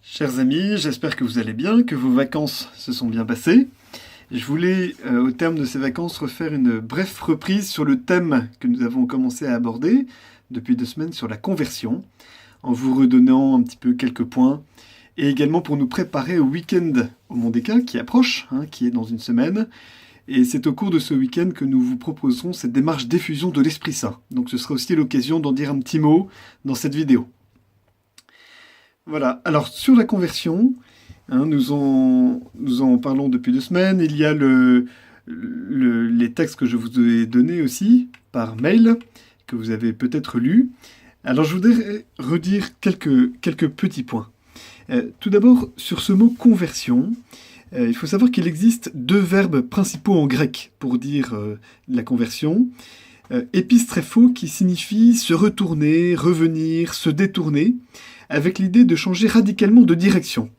Chers amis, j'espère que vous allez bien, que vos vacances se sont bien passées. Je voulais, au terme de ces vacances, refaire une brève reprise sur le thème que nous avons commencé à aborder depuis 2 semaines sur la conversion, en vous redonnant un petit peu quelques points, et également pour nous préparer au week-end au Mondéca qui approche, qui est dans une semaine. Et c'est au cours de ce week-end que nous vous proposerons cette démarche d'effusion de l'Esprit Saint. Donc ce sera aussi l'occasion d'en dire un petit mot dans cette vidéo. Voilà, alors sur la conversion, nous en parlons depuis 2 semaines. Il y a les textes que je vous ai donnés aussi par mail, que vous avez peut-être lus. Alors je voudrais redire quelques petits points. Tout d'abord, sur ce mot conversion, il faut savoir qu'il existe deux verbes principaux en grec pour dire la conversion. Épistrepho qui signifie se retourner, revenir, se détourner, avec l'idée de changer radicalement de direction.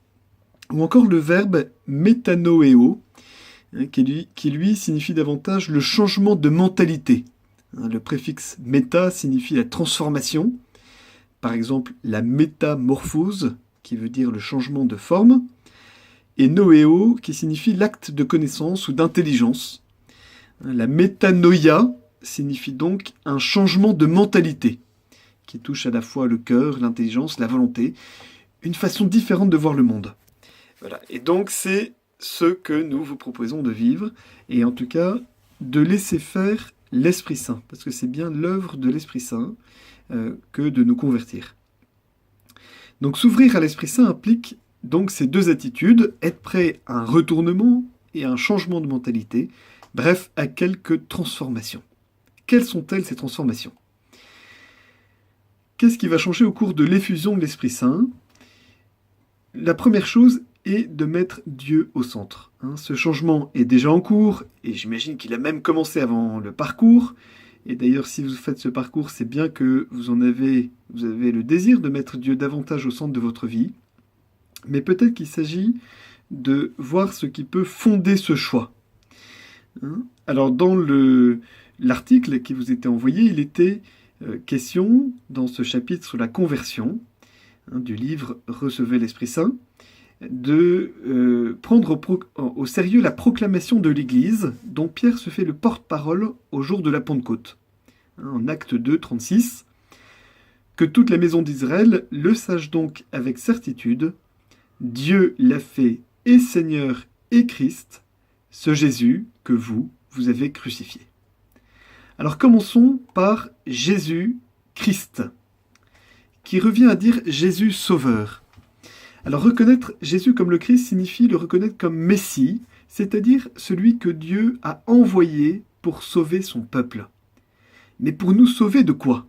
Ou encore le verbe métanoéo, qui lui signifie davantage le changement de mentalité. Le préfixe méta signifie la transformation, par exemple la métamorphose, qui veut dire le changement de forme, et noéo, qui signifie l'acte de connaissance ou d'intelligence. La métanoïa signifie donc un changement de mentalité, qui touche à la fois le cœur, l'intelligence, la volonté, une façon différente de voir le monde. Voilà. Et donc c'est ce que nous vous proposons de vivre, et en tout cas de laisser faire l'Esprit Saint, parce que c'est bien l'œuvre de l'Esprit Saint que de nous convertir. Donc s'ouvrir à l'Esprit Saint implique donc ces deux attitudes, être prêt à un retournement et à un changement de mentalité, bref, à quelques transformations. Quelles sont-elles ces transformations ? Qu'est-ce qui va changer au cours de l'effusion de l'Esprit Saint ? La première chose est de mettre Dieu au centre. Ce changement est déjà en cours, et j'imagine qu'il a même commencé avant le parcours. Et d'ailleurs, si vous faites ce parcours, c'est bien que vous avez le désir de mettre Dieu davantage au centre de votre vie. Mais peut-être qu'il s'agit de voir ce qui peut fonder ce choix. Alors, dans l'article qui vous était envoyé, il était question, dans ce chapitre sur la conversion, du livre « Recevez l'Esprit Saint », de prendre au sérieux la proclamation de l'Église, dont Pierre se fait le porte-parole au jour de la Pentecôte. En Acte 2, 36, « Que toute la maison d'Israël le sache donc avec certitude, Dieu l'a fait et Seigneur et Christ, ce Jésus que vous avez crucifié. » Alors commençons par Jésus-Christ, qui revient à dire Jésus Sauveur. Alors reconnaître Jésus comme le Christ signifie le reconnaître comme Messie, c'est-à-dire celui que Dieu a envoyé pour sauver son peuple. Mais pour nous sauver de quoi ?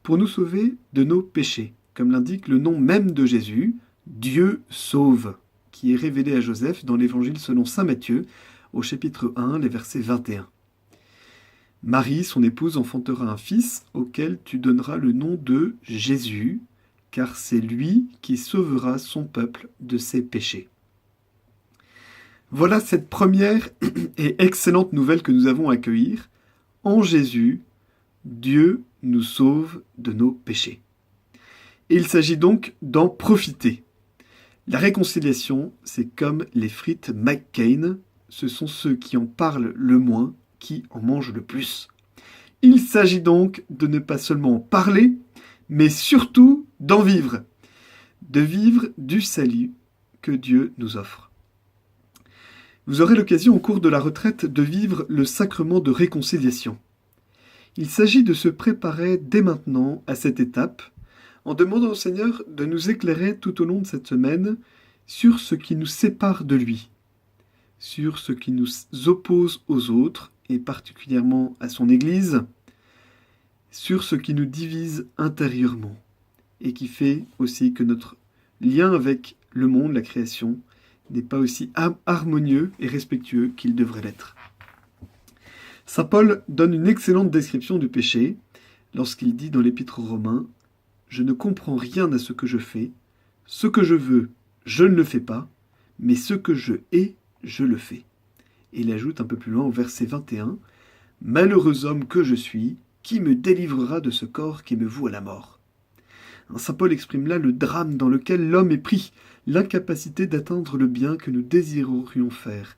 Pour nous sauver de nos péchés, comme l'indique le nom même de Jésus, Dieu sauve, qui est révélé à Joseph dans l'Évangile selon saint Matthieu, au chapitre 1, les versets 21. Marie, son épouse, enfantera un fils auquel tu donneras le nom de Jésus, car c'est lui qui sauvera son peuple de ses péchés. Voilà cette première et excellente nouvelle que nous avons à accueillir. En Jésus, Dieu nous sauve de nos péchés. Et il s'agit donc d'en profiter. La réconciliation, c'est comme les frites McCain, ce sont ceux qui en parlent le moins qui en mangent le plus. Il s'agit donc de ne pas seulement en parler, mais surtout d'en vivre. De vivre du salut que Dieu nous offre. Vous aurez l'occasion au cours de la retraite de vivre le sacrement de réconciliation. Il s'agit de se préparer dès maintenant à cette étape, en demandant au Seigneur de nous éclairer tout au long de cette semaine sur ce qui nous sépare de lui, sur ce qui nous oppose aux autres, et particulièrement à son Église, sur ce qui nous divise intérieurement, et qui fait aussi que notre lien avec le monde, la création, n'est pas aussi harmonieux et respectueux qu'il devrait l'être. Saint Paul donne une excellente description du péché lorsqu'il dit dans l'Épître aux Romains « Je ne comprends rien à ce que je fais, ce que je veux, je ne le fais pas, mais ce que je hais, je le fais. » Et il ajoute un peu plus loin au verset 21 « Malheureux homme que je suis, qui me délivrera de ce corps qui me voue à la mort ?» Saint Paul exprime là le drame dans lequel l'homme est pris, l'incapacité d'atteindre le bien que nous désirerions faire.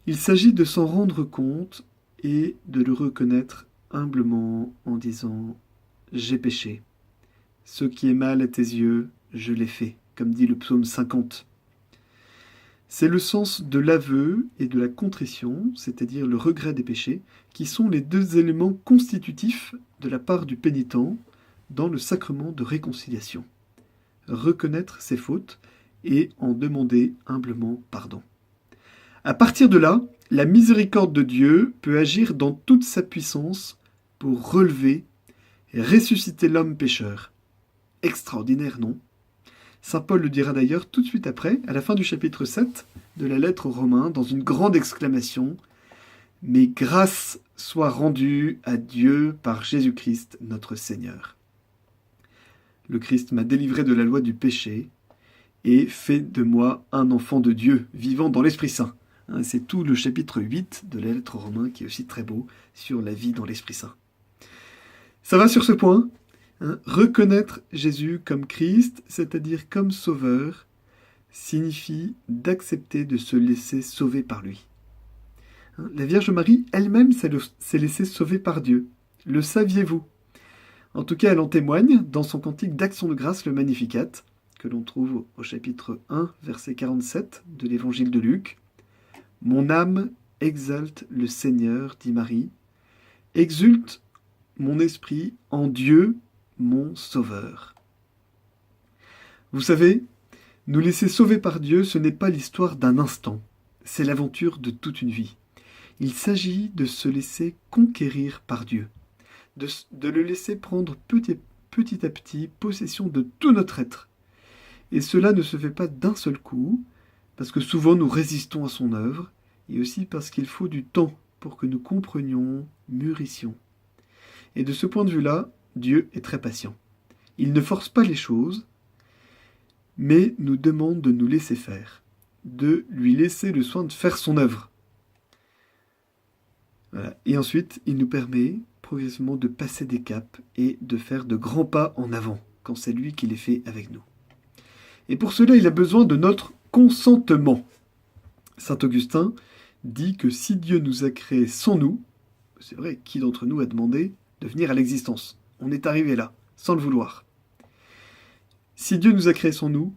Il s'agit de s'en rendre compte et de le reconnaître humblement en disant « J'ai péché. Ce qui est mal à tes yeux, je l'ai fait », comme dit le psaume 50. C'est le sens de l'aveu et de la contrition, c'est-à-dire le regret des péchés, qui sont les deux éléments constitutifs de la part du pénitent dans le sacrement de réconciliation. Reconnaître ses fautes et en demander humblement pardon. À partir de là, la miséricorde de Dieu peut agir dans toute sa puissance pour relever et ressusciter l'homme pécheur. Extraordinaire, non ? Saint Paul le dira d'ailleurs tout de suite après, à la fin du chapitre 7 de la lettre aux Romains, dans une grande exclamation « Mais grâce soit rendue à Dieu par Jésus-Christ notre Seigneur. » Le Christ m'a délivré de la loi du péché et fait de moi un enfant de Dieu, vivant dans l'Esprit Saint. C'est tout le chapitre 8 de la lettre aux Romains qui est aussi très beau sur la vie dans l'Esprit Saint. Ça va sur ce point ? Reconnaître Jésus comme Christ, c'est-à-dire comme Sauveur, signifie d'accepter de se laisser sauver par lui. La Vierge Marie elle-même s'est laissée sauver par Dieu. Le saviez-vous ? En tout cas, elle en témoigne dans son cantique d'action de grâce, le Magnificat, que l'on trouve au chapitre 1, verset 47 de l'Évangile de Luc. « Mon âme exalte le Seigneur, dit Marie, exulte mon esprit en Dieu, mon Sauveur. » Vous savez, nous laisser sauver par Dieu, ce n'est pas l'histoire d'un instant, c'est l'aventure de toute une vie. Il s'agit de se laisser conquérir par Dieu, de le laisser prendre petit à petit possession de tout notre être. Et cela ne se fait pas d'un seul coup, parce que souvent nous résistons à son œuvre, et aussi parce qu'il faut du temps pour que nous comprenions, mûrissions. Et de ce point de vue-là, Dieu est très patient. Il ne force pas les choses, mais nous demande de nous laisser faire, de lui laisser le soin de faire son œuvre. Voilà. Et ensuite, il nous permet progressivement de passer des caps et de faire de grands pas en avant, quand c'est lui qui les fait avec nous. Et pour cela, il a besoin de notre consentement. Saint Augustin dit que si Dieu nous a créés sans nous, c'est vrai, qui d'entre nous a demandé de venir à l'existence ? On est arrivé là, sans le vouloir. Si Dieu nous a créés sans nous,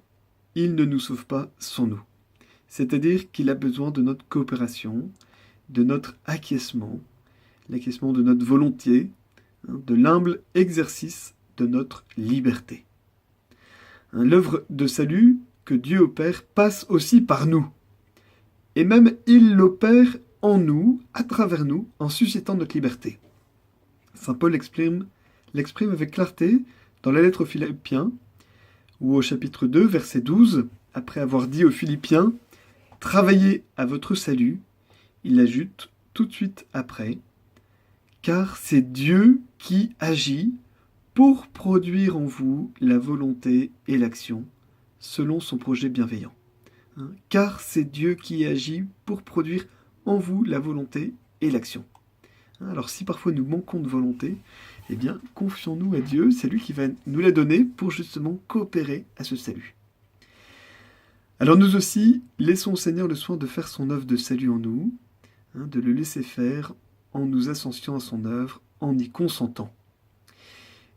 il ne nous sauve pas sans nous. C'est-à-dire qu'il a besoin de notre coopération, de notre acquiescement, l'acquiescement de notre volonté, de l'humble exercice de notre liberté. L'œuvre de salut que Dieu opère passe aussi par nous. Et même il l'opère en nous, à travers nous, en suscitant notre liberté. Saint Paul l'exprime avec clarté dans la lettre aux Philippiens, où au chapitre 2, verset 12, après avoir dit aux Philippiens « Travaillez à votre salut », il ajoute tout de suite après « Car c'est Dieu qui agit pour produire en vous la volonté et l'action, selon son projet bienveillant. » Car c'est Dieu qui agit pour produire en vous la volonté et l'action. Alors si parfois nous manquons de volonté, eh bien confions-nous à Dieu, c'est lui qui va nous la donner pour justement coopérer à ce salut. Alors nous aussi, laissons au Seigneur le soin de faire son œuvre de salut en nous, de le laisser faire en nous associant à son œuvre, en y consentant.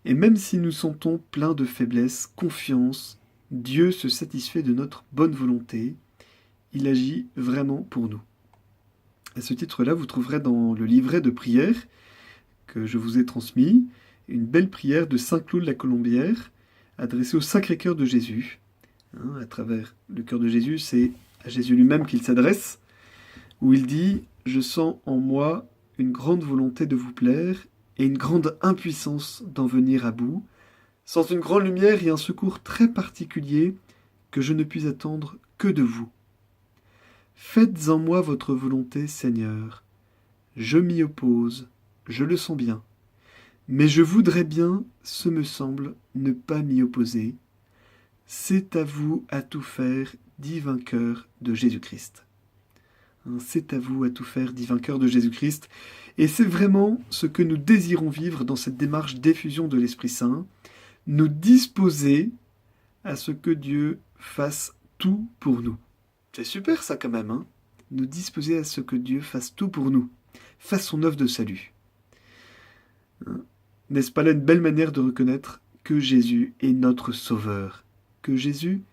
Et même si nous sentons plein de faiblesse, confiance, Dieu se satisfait de notre bonne volonté, il agit vraiment pour nous. À ce titre-là, vous trouverez dans le livret de prière que je vous ai transmis une belle prière de Saint Claude la Colombière adressée au Sacré-Cœur de Jésus. À travers le cœur de Jésus, c'est à Jésus lui-même qu'il s'adresse, où il dit « Je sens en moi une grande volonté de vous plaire et une grande impuissance d'en venir à bout, sans une grande lumière et un secours très particulier que je ne puis attendre que de vous. Faites en moi votre volonté, Seigneur. Je m'y oppose, je le sens bien. Mais je voudrais bien, ce me semble, ne pas m'y opposer. C'est à vous à tout faire, divin cœur de Jésus-Christ. » C'est à vous à tout faire, divin cœur de Jésus-Christ. Et c'est vraiment ce que nous désirons vivre dans cette démarche d'effusion de l'Esprit Saint, nous disposer à ce que Dieu fasse tout pour nous. C'est super ça quand même, hein? Nous disposer à ce que Dieu fasse tout pour nous, fasse son œuvre de salut. Hein? N'est-ce pas là une belle manière de reconnaître que Jésus est notre sauveur, que Jésus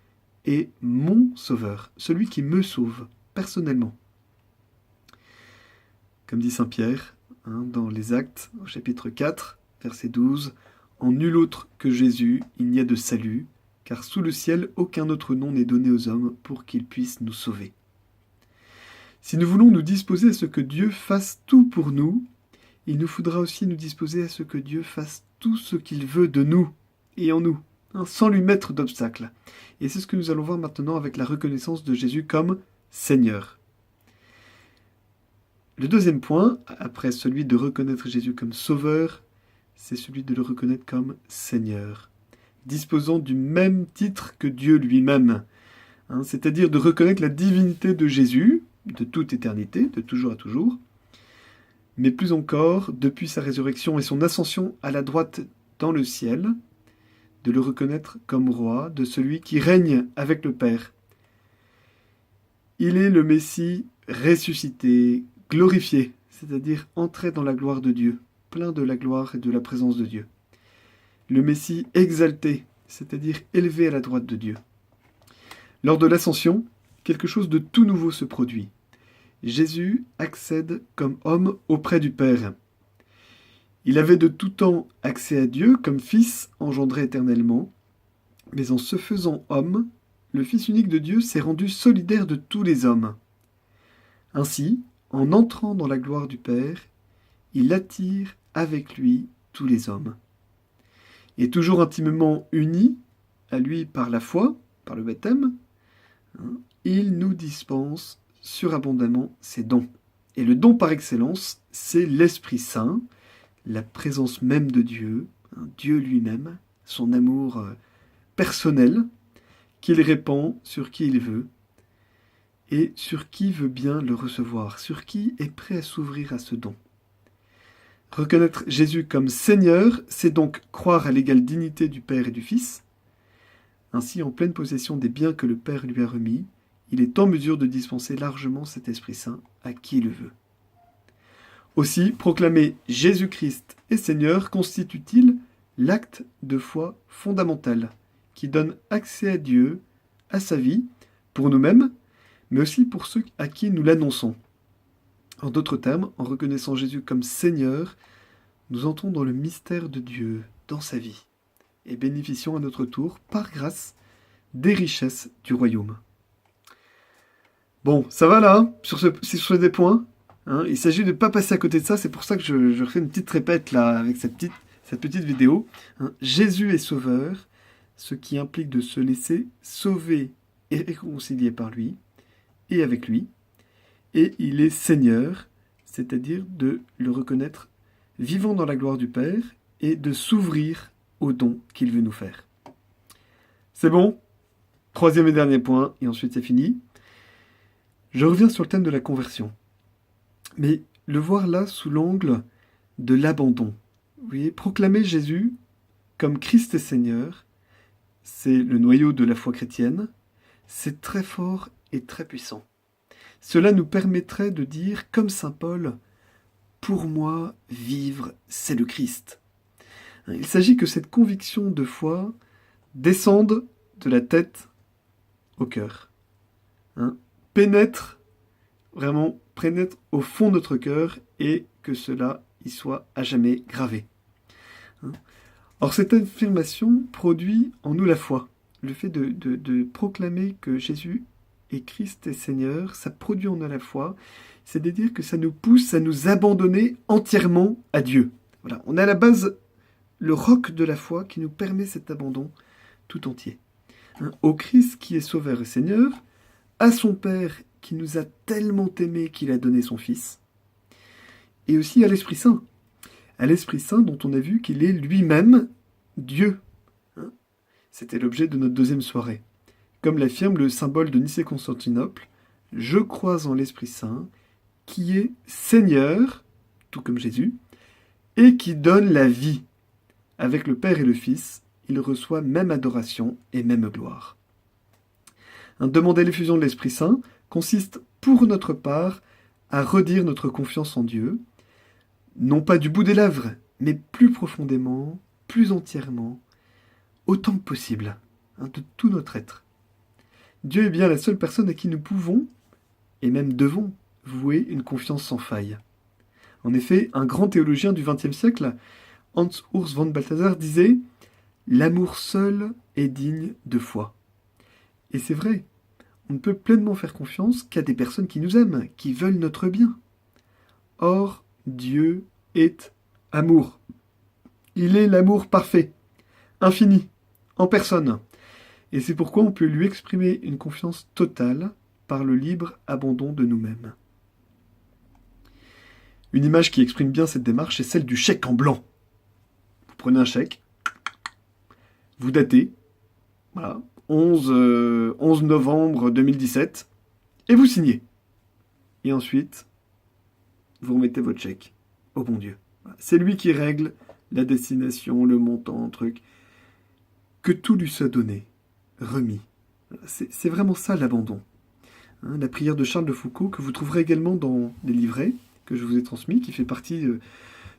est mon sauveur, celui qui me sauve personnellement. Comme dit saint Pierre, dans les Actes, au chapitre 4, verset 12, « En nul autre que Jésus, il n'y a de salut, car sous le ciel, aucun autre nom n'est donné aux hommes pour qu'ils puissent nous sauver. » Si nous voulons nous disposer à ce que Dieu fasse tout pour nous, il nous faudra aussi nous disposer à ce que Dieu fasse tout ce qu'il veut de nous et en nous, sans lui mettre d'obstacles. Et c'est ce que nous allons voir maintenant avec la reconnaissance de Jésus comme Seigneur. Le deuxième point, après celui de reconnaître Jésus comme Sauveur, c'est celui de le reconnaître comme Seigneur, disposant du même titre que Dieu lui-même, c'est-à-dire de reconnaître la divinité de Jésus, de toute éternité, de toujours à toujours, mais plus encore, depuis sa résurrection et son ascension à la droite dans le ciel, de le reconnaître comme roi de celui qui règne avec le Père. Il est le Messie ressuscité, glorifié, c'est-à-dire entré dans la gloire de Dieu, plein de la gloire et de la présence de Dieu. Le Messie exalté, c'est-à-dire élevé à la droite de Dieu. Lors de l'ascension, quelque chose de tout nouveau se produit. Jésus accède comme homme auprès du Père. Il avait de tout temps accès à Dieu comme Fils engendré éternellement, mais en se faisant homme, le Fils unique de Dieu s'est rendu solidaire de tous les hommes. Ainsi, en entrant dans la gloire du Père, il attire avec lui tous les hommes. Et toujours intimement unis à lui par la foi, par le baptême, il nous dispense surabondamment ses dons. Et le don par excellence, c'est l'Esprit Saint, la présence même de Dieu, Dieu lui-même, son amour personnel, qu'il répand sur qui il veut, et sur qui veut bien le recevoir, sur qui est prêt à s'ouvrir à ce don. Reconnaître Jésus comme Seigneur, c'est donc croire à l'égale dignité du Père et du Fils. Ainsi, en pleine possession des biens que le Père lui a remis, il est en mesure de dispenser largement cet Esprit Saint à qui il le veut. Aussi, proclamer Jésus-Christ est Seigneur constitue-t-il l'acte de foi fondamental qui donne accès à Dieu, à sa vie, pour nous-mêmes, mais aussi pour ceux à qui nous l'annonçons. En d'autres termes, en reconnaissant Jésus comme Seigneur, nous entrons dans le mystère de Dieu, dans sa vie, et bénéficions à notre tour, par grâce, des richesses du royaume. Bon, ça va là, sur ces points. Il s'agit de ne pas passer à côté de ça, c'est pour ça que je refais une petite répète là, avec cette petite vidéo. Jésus est sauveur, ce qui implique de se laisser sauver et réconcilier par lui, et avec lui. Et il est Seigneur, c'est-à-dire de le reconnaître vivant dans la gloire du Père, et de s'ouvrir aux dons qu'il veut nous faire. C'est bon? Troisième et dernier point, et ensuite c'est fini. Je reviens sur le thème de la conversion. Mais le voir là sous l'angle de l'abandon. Vous voyez, proclamer Jésus comme Christ est Seigneur, c'est le noyau de la foi chrétienne, c'est très fort et très puissant. Cela nous permettrait de dire, comme saint Paul, « Pour moi, vivre, c'est le Christ ». Il s'agit que cette conviction de foi descende de la tête au cœur. Pénètre au fond de notre cœur et que cela y soit à jamais gravé. Or, cette affirmation produit en nous la foi. Le fait de proclamer que Jésus est Christ et Seigneur, ça produit en nous la foi, c'est-à-dire que ça nous pousse à nous abandonner entièrement à Dieu. Voilà, on a à la base le roc de la foi qui nous permet cet abandon tout entier. Au Christ qui est Sauveur et Seigneur, à son Père qui nous a tellement aimés qu'il a donné son Fils, et aussi à l'Esprit Saint. À l'Esprit Saint dont on a vu qu'il est lui-même Dieu. C'était l'objet de notre deuxième soirée. Comme l'affirme le symbole de Nicée-Constantinople, « Je crois en l'Esprit Saint, qui est Seigneur, tout comme Jésus, et qui donne la vie. Avec le Père et le Fils, il reçoit même adoration et même gloire. Demander l'effusion de l'Esprit Saint consiste, pour notre part, à redire notre confiance en Dieu, non pas du bout des lèvres, mais plus profondément, plus entièrement, autant que possible, de tout notre être. Dieu est bien la seule personne à qui nous pouvons, et même devons, vouer une confiance sans faille. En effet, un grand théologien du XXe siècle, Hans Urs von Balthasar, disait « L'amour seul est digne de foi ». Et c'est vrai, on ne peut pleinement faire confiance qu'à des personnes qui nous aiment, qui veulent notre bien. Or, Dieu est amour. Il est l'amour parfait, infini, en personne. Et c'est pourquoi on peut lui exprimer une confiance totale par le libre abandon de nous-mêmes. Une image qui exprime bien cette démarche est celle du chèque en blanc. Vous prenez un chèque, vous datez, voilà, 11 novembre 2017, et vous signez. Et ensuite, vous remettez votre chèque au bon Dieu. Voilà. C'est lui qui règle la destination, le montant, le truc. Que tout lui soit donné, remis. C'est vraiment ça l'abandon. La prière de Charles de Foucault, que vous trouverez également dans les livrets que je vous ai transmis, qui fait partie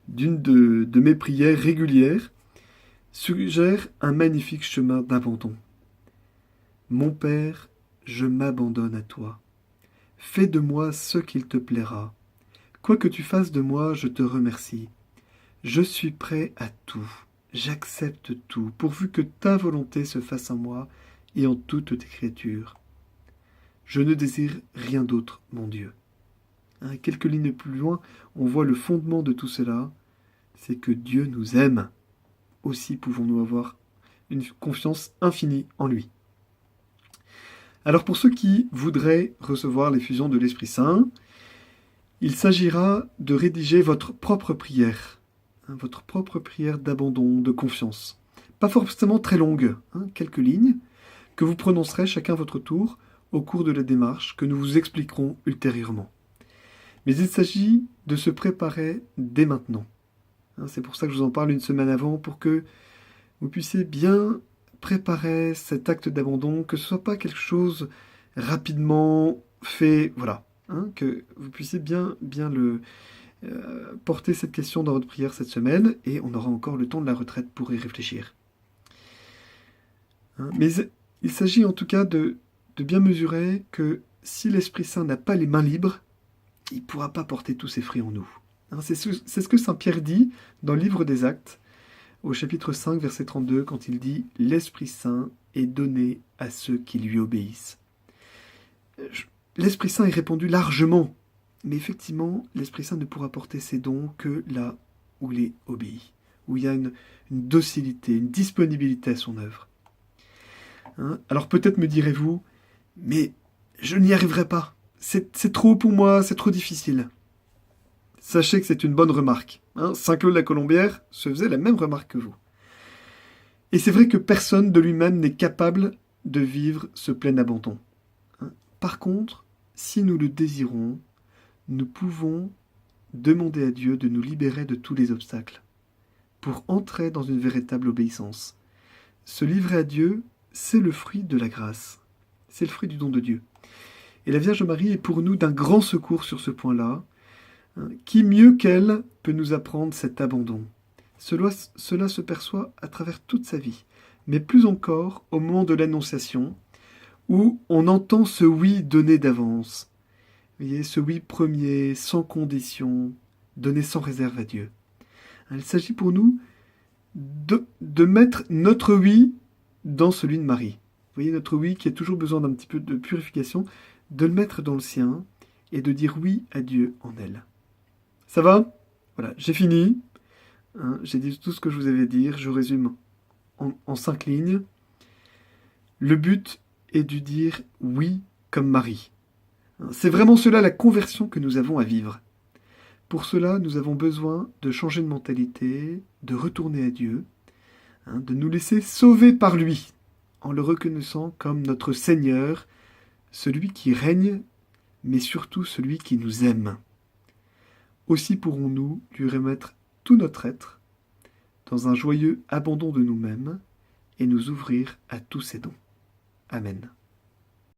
d'une de mes prières régulières, suggère un magnifique chemin d'abandon. Mon Père, je m'abandonne à toi. Fais de moi ce qu'il te plaira. Quoi que tu fasses de moi, je te remercie. Je suis prêt à tout. J'accepte tout, pourvu que ta volonté se fasse en moi et en toute tes créatures. Je ne désire rien d'autre, mon Dieu. Quelques lignes plus loin, on voit le fondement de tout cela, c'est que Dieu nous aime. Aussi pouvons-nous avoir une confiance infinie en lui. Alors pour ceux qui voudraient recevoir l'effusion de l'Esprit Saint, il s'agira de rédiger votre propre prière d'abandon, de confiance. Pas forcément très longue, quelques lignes, que vous prononcerez chacun votre tour au cours de la démarche que nous vous expliquerons ultérieurement. Mais il s'agit de se préparer dès maintenant. C'est pour ça que je vous en parle une semaine avant, pour que vous puissiez bien préparer cet acte d'abandon, que ce ne soit pas quelque chose rapidement fait, voilà, que vous puissiez bien porter cette question dans votre prière cette semaine, et on aura encore le temps de la retraite pour y réfléchir. Mais il s'agit en tout cas de bien mesurer que si l'Esprit Saint n'a pas les mains libres, il ne pourra pas porter tous ses fruits en nous. C'est ce que saint Pierre dit dans le livre des Actes, au chapitre 5, verset 32, quand il dit « L'Esprit Saint est donné à ceux qui lui obéissent ». L'Esprit Saint est répandu largement, mais effectivement, l'Esprit Saint ne pourra porter ses dons que là où il est obéi, où il y a une docilité, une disponibilité à son œuvre. Alors peut-être me direz-vous, mais je n'y arriverai pas. C'est trop pour moi, c'est trop difficile. Sachez que c'est une bonne remarque. Saint-Claude la Colombière se faisait la même remarque que vous. Et c'est vrai que personne de lui-même n'est capable de vivre ce plein abandon. Par contre, si nous le désirons, nous pouvons demander à Dieu de nous libérer de tous les obstacles, pour entrer dans une véritable obéissance. Se livrer à Dieu, c'est le fruit de la grâce. C'est le fruit du don de Dieu. Et la Vierge Marie est pour nous d'un grand secours sur ce point-là. Qui mieux qu'elle peut nous apprendre cet abandon? Cela se perçoit à travers toute sa vie, mais plus encore au moment de l'Annonciation, où on entend ce oui donné d'avance. Vous voyez, ce oui premier, sans condition, donné sans réserve à Dieu. Il s'agit pour nous de mettre notre oui dans celui de Marie. Vous voyez, notre oui qui a toujours besoin d'un petit peu de purification, de le mettre dans le sien et de dire oui à Dieu en elle. Ça va? Voilà, j'ai fini. J'ai dit tout ce que je vous avais à dire. Je résume en 5 lignes. Le but est de dire oui comme Marie. C'est vraiment cela la conversion que nous avons à vivre. Pour cela, nous avons besoin de changer de mentalité, de retourner à Dieu, de nous laisser sauver par lui, en le reconnaissant comme notre Seigneur, celui qui règne, mais surtout celui qui nous aime. Aussi pourrons-nous lui remettre tout notre être, dans un joyeux abandon de nous-mêmes, et nous ouvrir à tous ses dons. Amen.